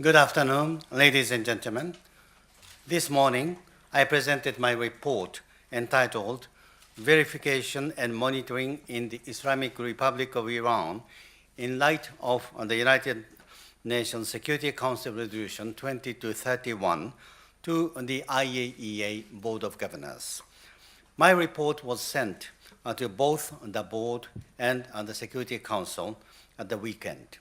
Good afternoon, ladies and gentlemen. This morning, I presented my report entitled Verification and Monitoring in the Islamic Republic of Iran in light of the United Nations Security Council Resolution 2231 to the IAEA Board of Governors. My report was sent to both the Board and the Security Council at the weekend.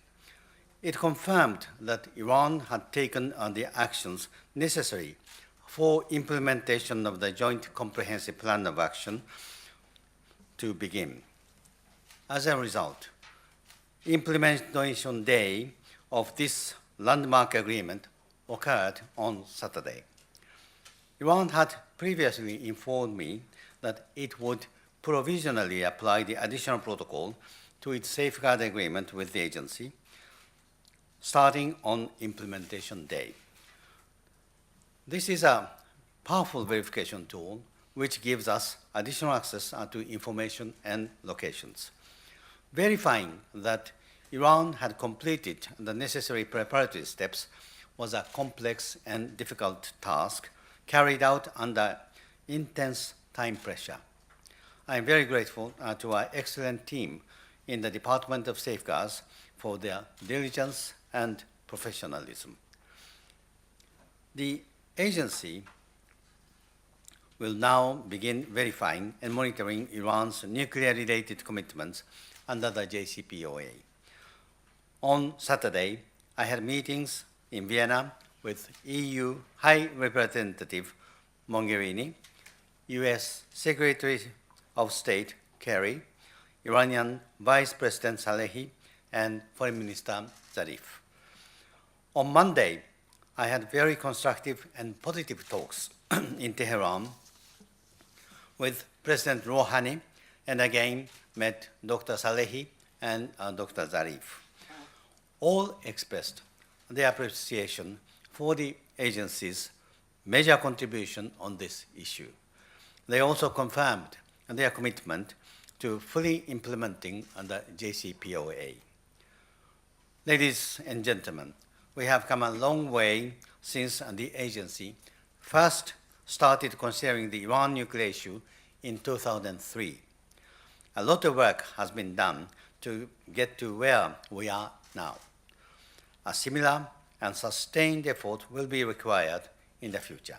It confirmed that Iran had taken the actions necessary for implementation of the Joint Comprehensive Plan of Action to begin. As a result, implementation day of this landmark agreement occurred on Saturday. Iran had previously informed me that it would provisionally apply the additional protocol to its safeguard agreement with the agency, starting on implementation day. This is a powerful verification tool which gives us additional access to information and locations. Verifying that Iran had completed the necessary preparatory steps was a complex and difficult task carried out under intense time pressure. I am very grateful to our excellent team in the Department of Safeguards for their diligence and professionalism. The agency will now begin verifying and monitoring Iran's nuclear-related commitments under the JCPOA. On Saturday, I had meetings in Vienna with EU High Representative Mogherini, US Secretary of State Kerry, Iranian Vice President Salehi, and Foreign Minister Zarif. On Monday, I had very constructive and positive talks in Tehran with President Rouhani, and again met Dr. Salehi and Dr. Zarif. All expressed their appreciation for the agency's major contribution on this issue. They also confirmed their commitment to fully implementing the JCPOA. Ladies and gentlemen, we have come a long way since the agency first started considering the Iran nuclear issue in 2003. A lot of work has been done to get to where we are now. A similar and sustained effort will be required in the future.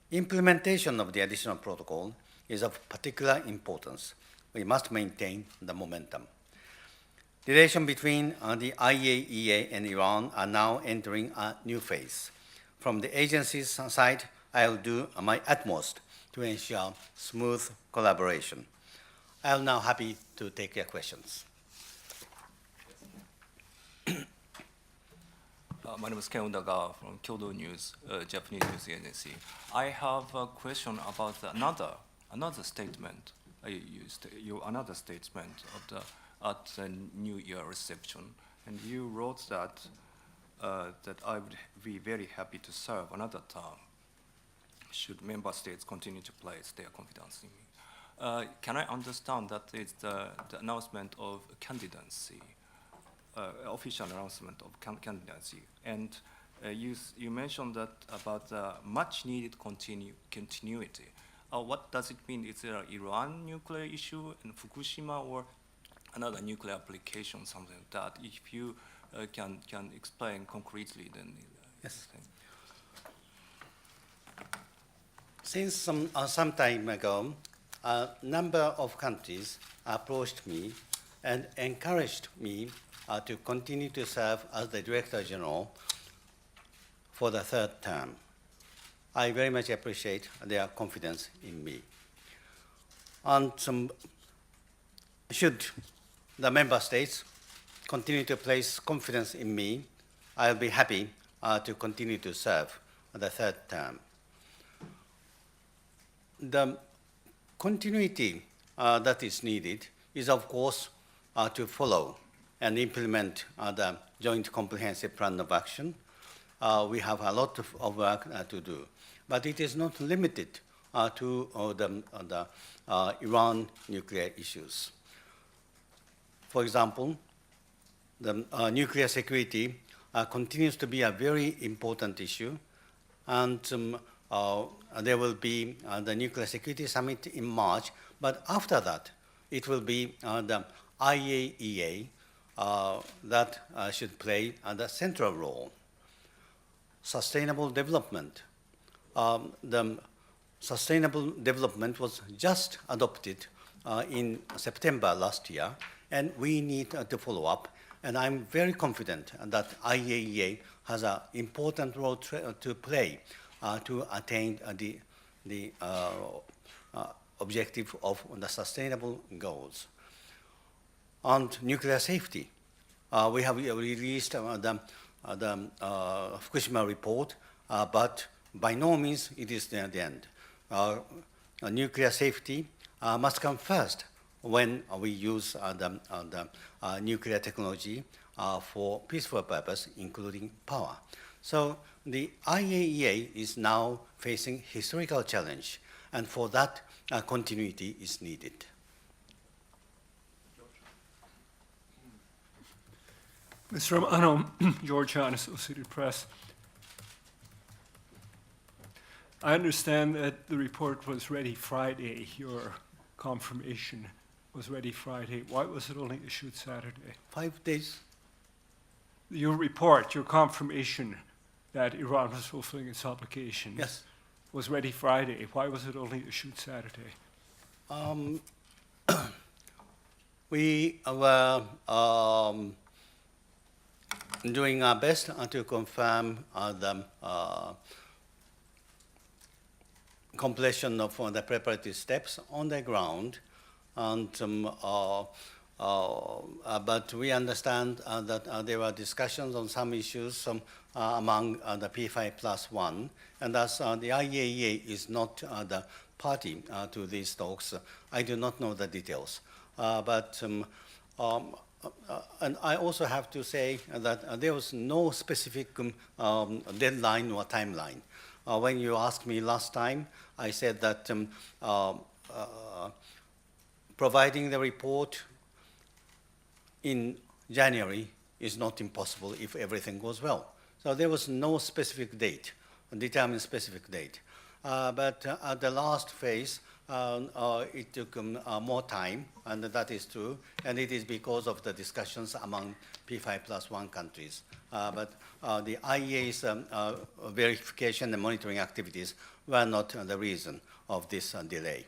Implementation of the additional protocol is of particular importance. We must maintain the momentum. Relations between the IAEA and Iran are now entering a new phase. From the agency's side, I will do my utmost to ensure smooth collaboration. I am now happy to take your questions. My name is Ken Undaga from Kyodo News, Japanese news agency. I have a question about another statement. Another statement of at the New Year reception, and you wrote that that I would be very happy to serve another term should member states continue to place their confidence in me. Can I understand that it's the announcement of candidacy, official announcement of candidacy, and you mentioned that about the much needed continuity. What does it mean? Is there an Iran nuclear issue in Fukushima or another nuclear application, something like that? If you can explain concretely, then yes. Since some time ago, a number of countries approached me and encouraged me to continue to serve as the Director General for the third term. I very much appreciate their confidence in me. And should the member states continue to place confidence in me, I'll be happy to continue to serve the third term. The continuity that is needed is, of course, to follow and implement the Joint Comprehensive Plan of Action. We have a lot of work to do, but it is not limited to the Iran nuclear issues. For example, the nuclear security continues to be a very important issue. And there will be the Nuclear Security Summit in March, but after that, it will be the IAEA that should play the central role. Sustainable development. The sustainable development was just adopted in September last year, and we need to follow up. And I'm very confident that IAEA has an important role to play to attain the objective of the sustainable goals. On nuclear safety, we have released the Fukushima report, but by no means it is the end. Nuclear safety must come first when we use the nuclear technology for peaceful purpose, including power. So the IAEA is now facing historical challenge, and for that, continuity is needed. Mr. Amano, Georgia Associated Press. I understand that the report was ready Friday. Your confirmation was ready Friday. Why was it only issued Saturday? 5 days. Your report, your confirmation that Iran was fulfilling its obligations, Yes. was ready Friday. Why was it only issued Saturday? We were doing our best to confirm the completion of the preparatory steps on the ground, and but we understand that there were discussions on some issues among the P5+1, and as the IAEA is not the party to these talks, I do not know the details. And I also have to say that there was no specific deadline or timeline. When you asked me last time, I said that providing the report in January is not impossible if everything goes well. So there was no specific date, determined specific date. But at the last phase, it took more time, and that is true, and it is because of the discussions among P5+1 countries. But the IAEA's verification and monitoring activities were not the reason of this delay.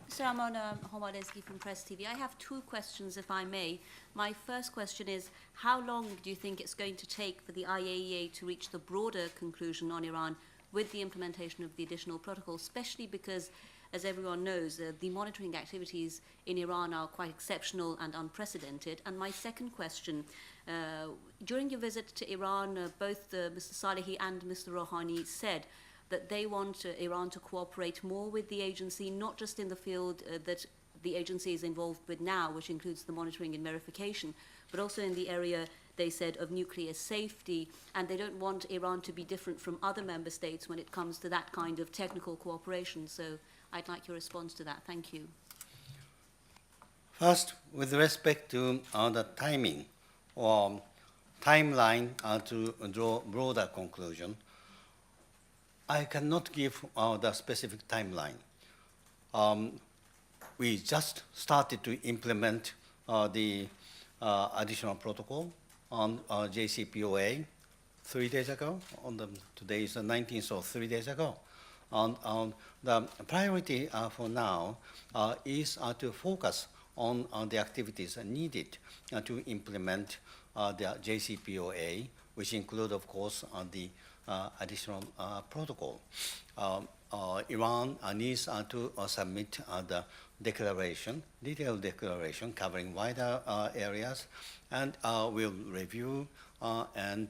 Mr. Amano, Homadesky from Press TV. I have two questions, if I may. My first question is, how long do you think it's going to take for the IAEA to reach the broader conclusion on Iran with the implementation of the additional protocol, especially because, as everyone knows, the monitoring activities in Iran are quite exceptional and unprecedented? And my second question, during your visit to Iran, both Mr. Salehi and Mr. Rouhani said that they want Iran to cooperate more with the agency, not just in the field that the agency is involved with now, which includes the monitoring and verification, but also in the area, they said, of nuclear safety, and they don't want Iran to be different from other member states when it comes to that kind of technical cooperation. So I'd like your response to that. Thank you. First, with respect to the timing or timeline to draw broader conclusion, I cannot give the specific timeline. We just started to implement the additional protocol on JCPOA 3 days ago. Today is the 19th, so 3 days ago. The priority for now is to focus on the activities needed to implement the JCPOA, which include, of course, the additional protocol. Iran needs to submit the declaration, detailed declaration covering wider areas, and we'll review and,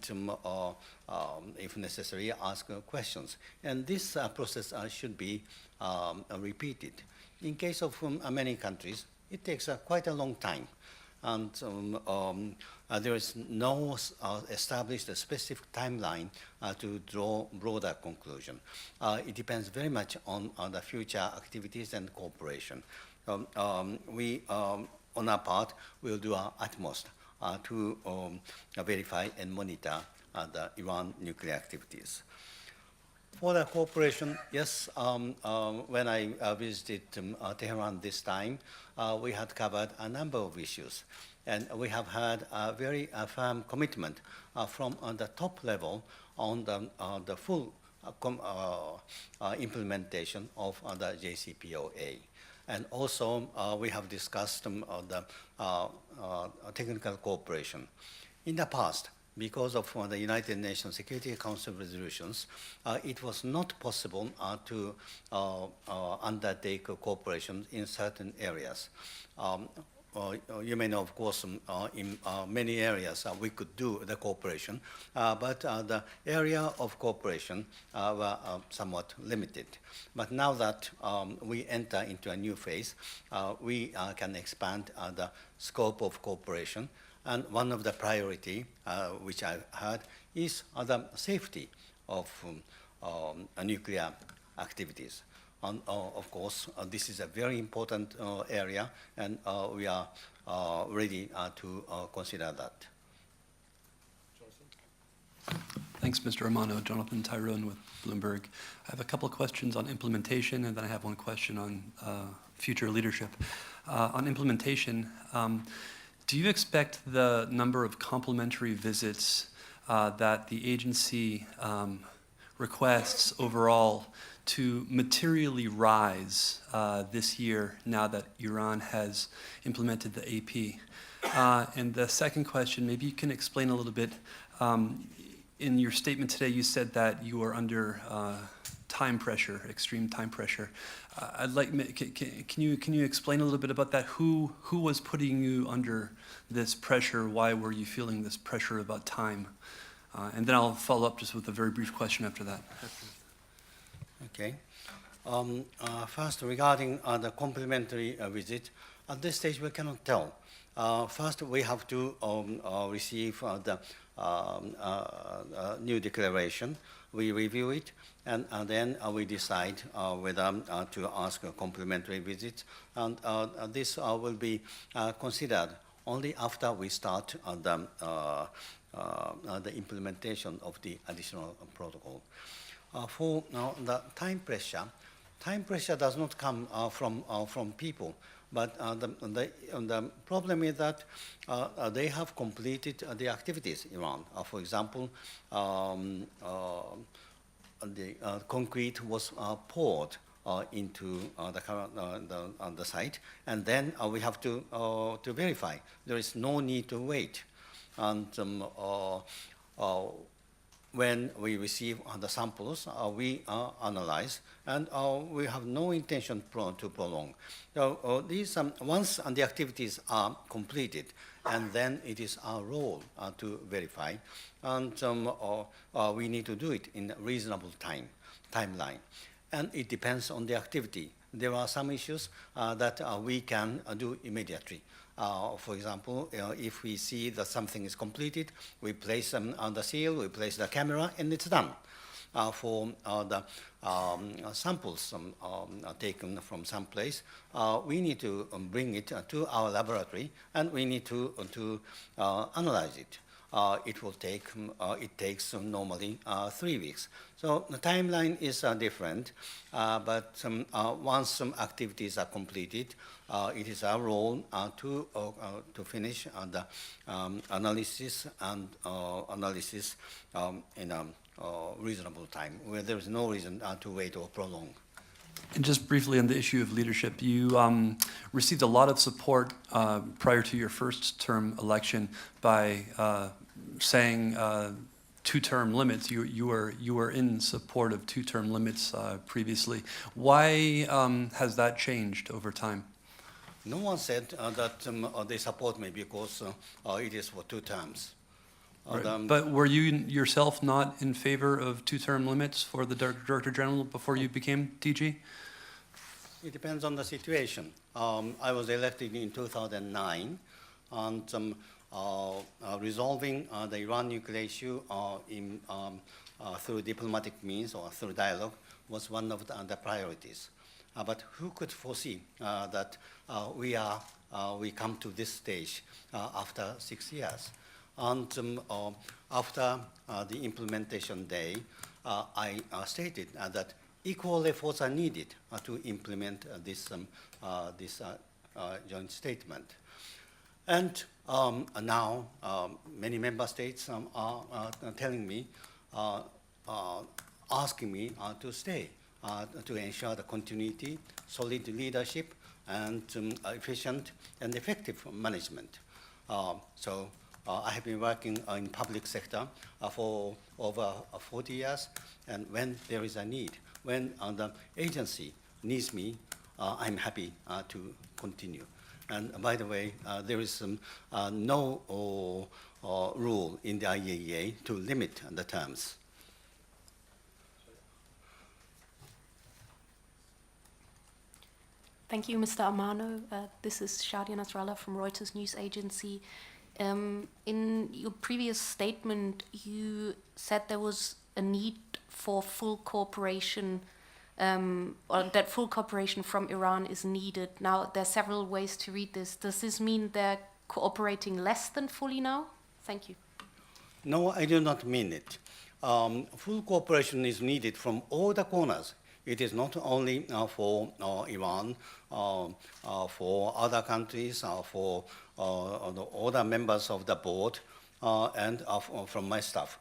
if necessary, ask questions. And this process should be repeated. In case of many countries, it takes quite a long time. And there is no established specific timeline to draw broader conclusion. It depends very much on the future activities and cooperation. We, on our part, will do our utmost to verify and monitor the Iran nuclear activities. For the cooperation, yes, when I visited Tehran this time, we had covered a number of issues. And we have had a very firm commitment from the top level on the full implementation of the JCPOA. And also, we have discussed the technical cooperation. In the past, because of the United Nations Security Council resolutions, it was not possible to undertake cooperation in certain areas. You may know, of course, in many areas we could do the cooperation, but the area of cooperation were somewhat limited. But now that we enter into a new phase, we can expand the scope of cooperation. And one of the priority, which I've heard, is the safety of nuclear activities. And of course, this is a very important area, and we are ready to consider that. Thanks, Mr. Amano. Jonathan Tyrone with Bloomberg. I have a couple of questions on implementation, and then I have one question on future leadership. On implementation, do you expect the number of complementary visits that the agency requests overall to materially rise this year now that Iran has implemented the AP? And the second question, maybe you can explain a little bit. In your statement today, you said that you are under time pressure, extreme time pressure. I'd like, can you explain a little bit about that? Who was putting you under this pressure? Why were you feeling this pressure about time? And then I'll follow up just with a very brief question after that. Okay. First, regarding the complementary visit, at this stage we cannot tell. First, we have to receive the new declaration. We review it, and then we decide whether to ask a complementary visit. And this will be considered only after we start the implementation of the additional protocol. For the time pressure does not come from people, but the problem is that they have completed the activities in Iran. For example, the concrete was poured into the site, and then we have to verify. There is no need to wait. And when we receive the samples, we analyze, and we have no intention to prolong. So these once the activities are completed, and then it is our role to verify, and we need to do it in a reasonable timeline. And it depends on the activity. There are some issues that we can do immediately. For example, if we see that something is completed, we place on the seal, we place the camera, and it's done. For the samples taken from some place, we need to bring it to our laboratory, and we need to analyze it. It takes normally 3 weeks. So the timeline is different, but once some activities are completed, it is our role to finish the analysis and analysis in a reasonable time, where there is no reason to wait or prolong. And just briefly on the issue of leadership, you received a lot of support prior to your first term election by saying two-term limits. You were in support of two-term limits previously. Why has that changed over time? No one said that they support me because it is for 2 terms. Right. But were you yourself not in favor of two-term limits for the Director General before you became DG? It depends on the situation. I was elected in 2009, and resolving the Iran nuclear issue through diplomatic means or through dialogue was one of the priorities. But who could foresee that we are we come to this stage after 6 years. And after the implementation day, I stated that equal efforts are needed to implement this joint statement. And now many member states are telling me, asking me to stay, to ensure the continuity, solid leadership, and efficient and effective management. So I have been working in public sector for over 40 years, and when there is a need, when the agency needs me, I'm happy to continue. And by the way, there is no rule in the IAEA to limit the terms. Thank you, Mr. Amano. This is Shadia Nasrallah from Reuters News Agency. In your previous statement, you said there was a need for full cooperation, or that full cooperation from Iran is needed. Now, there are several ways to read this. Does this mean they're cooperating less than fully now? Thank you. No, I do not mean it. Full cooperation is needed from all the corners. It is not only for Iran, for other countries, for the other members of the board, and from my staff.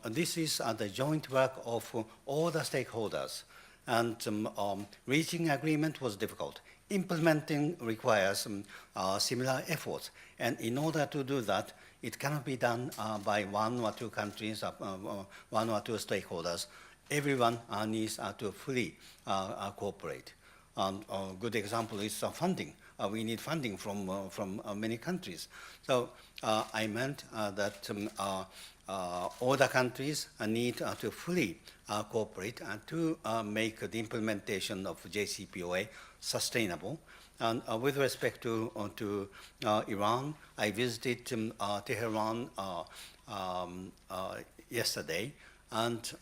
This is the joint work of all the stakeholders. And reaching agreement was difficult. Implementing requires similar efforts. And in order to do that, it cannot be done by one or two countries, one or two stakeholders. Everyone needs to fully cooperate. A good example is funding. We need funding from many countries. So I meant that all the countries need to fully cooperate to make the implementation of JCPOA sustainable. And with respect to Iran, I visited Tehran yesterday, and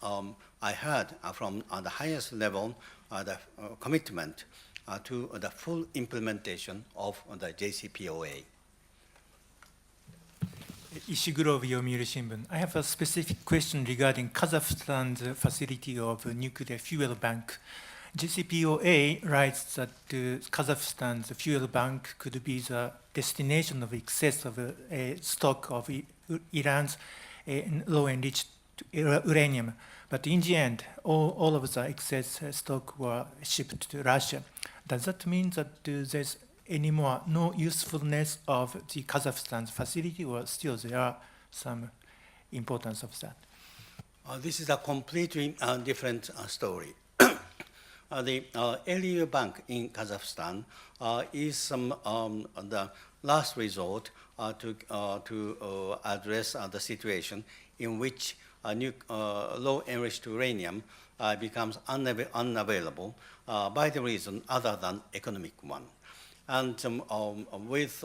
I heard from the highest level the commitment to the full implementation of the JCPOA. Ishiguro of Yomiuri Shimbun. I have a specific question regarding Kazakhstan's facility of a nuclear fuel bank. JCPOA writes that Kazakhstan's fuel bank could be the destination of excess of a stock of Iran's low-enriched uranium. But in the end, all of the excess stock were shipped to Russia. Does that mean that there's anymore no usefulness of the Kazakhstan's facility, or still there are some importance of that? This is a completely different story. The LEU Bank in Kazakhstan is the last resort to address the situation in which low-enriched uranium becomes unavailable by the reason other than economic one. And with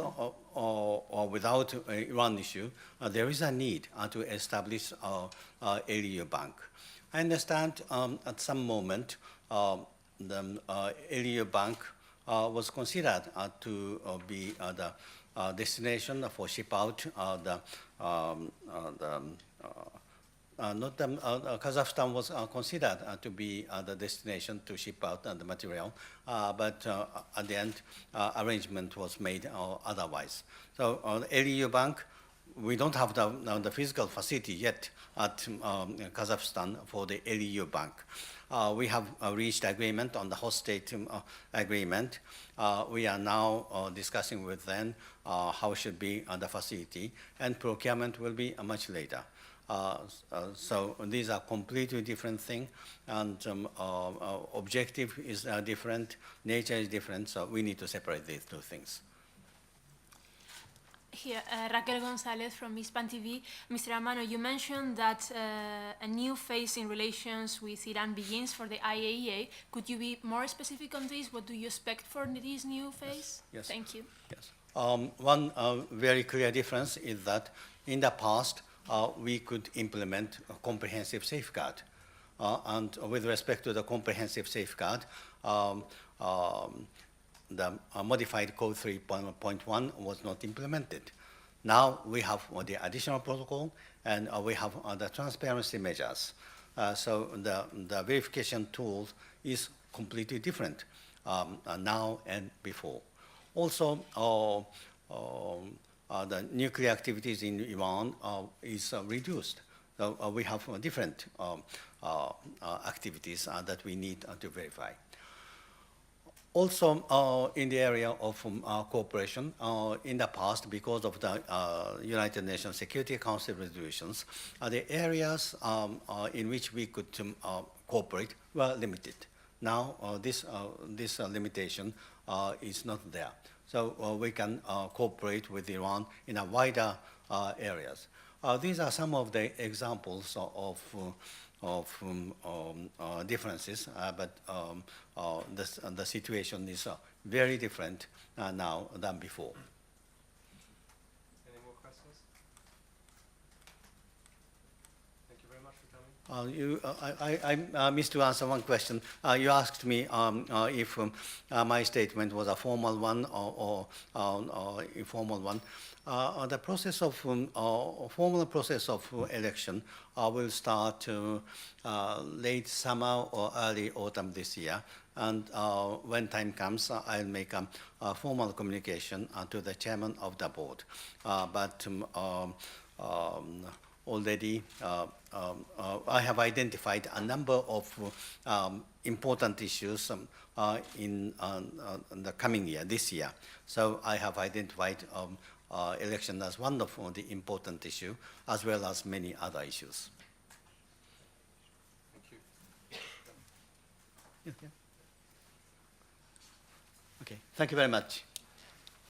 or without Iran issue, there is a need to establish a LEU Bank. I understand at some moment the LEU Bank was considered to be the destination for ship out Kazakhstan was considered to be the destination to ship out the material, but at the end, arrangement was made otherwise. So LEU Bank, we don't have the physical facility yet at Kazakhstan for the LEU Bank. We have reached agreement on the host state agreement. We are now discussing with them how should be the facility, and procurement will be much later. So these are completely different things, and objective is different, nature is different, so we need to separate these two things. Here, Raquel Gonzalez from Hispan TV. Mr. Amano, you mentioned that a new phase in relations with Iran begins for the IAEA. Could you be more specific on this? What do you expect for this new phase? Yes. Thank you. Yes. One very clear difference is that in the past, we could implement a comprehensive safeguard. And with respect to the comprehensive safeguard, the modified Code 3.1 was not implemented. Now we have the additional protocol, and we have the transparency measures. So the verification tool is completely different now and before. Also, the nuclear activities in Iran is reduced. So we have different activities that we need to verify. Also, in the area of cooperation, in the past, because of the United Nations Security Council resolutions, the areas in which we could cooperate were limited. Now, this limitation is not there. So we can cooperate with Iran in a wider areas. These are some of the examples of differences, but the situation is very different now than before. Any more questions? Thank you very much for coming. I missed to answer one question. You asked me if my statement was a formal one or informal one. The process of formal process of election will start late summer or early autumn this year, and when time comes, I'll make a formal communication to the chairman of the board. But already I have identified a number of important issues in the coming year, this year. So I have identified election as one of the important issue, as well as many other issues. Thank you. Okay, thank you very much.